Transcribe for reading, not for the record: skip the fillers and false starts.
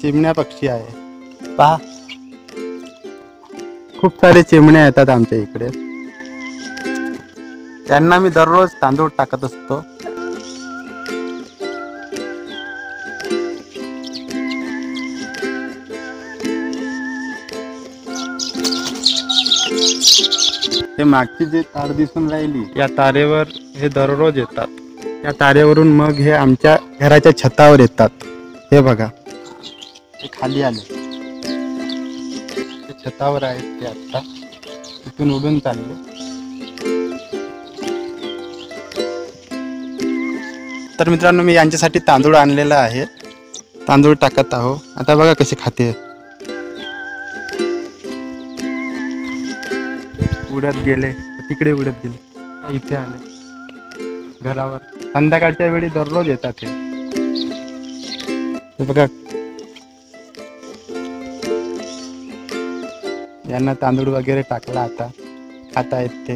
चिमण्या पक्षी आहे पहा, खूप सारे चिमण्या येतात आमच्या इकडे. त्यांना मी दररोज तांदूळ टाकत असतो. हे मागची जे तार दिसून राहिली, या तारेवर हे दररोज येतात. या तारेवरून मग हे आमच्या घराच्या छतावर येतात. हे बघा, हे खाली आले, ते छतावर आहेत. ते आता इथून उडून चालले. तर मित्रांनो, मी यांच्यासाठी तांदूळ आणलेला आहे. तांदूळ टाकत आहो. आता बघा कसे खाते. उडत गेले, तिकडे उडत गेले, इथे आले घरावर. संध्याकाळच्या वेळी दररोज येतात हे बघा. यांना तांदूळ वगैरे टाकला, आता खात आहेत ते.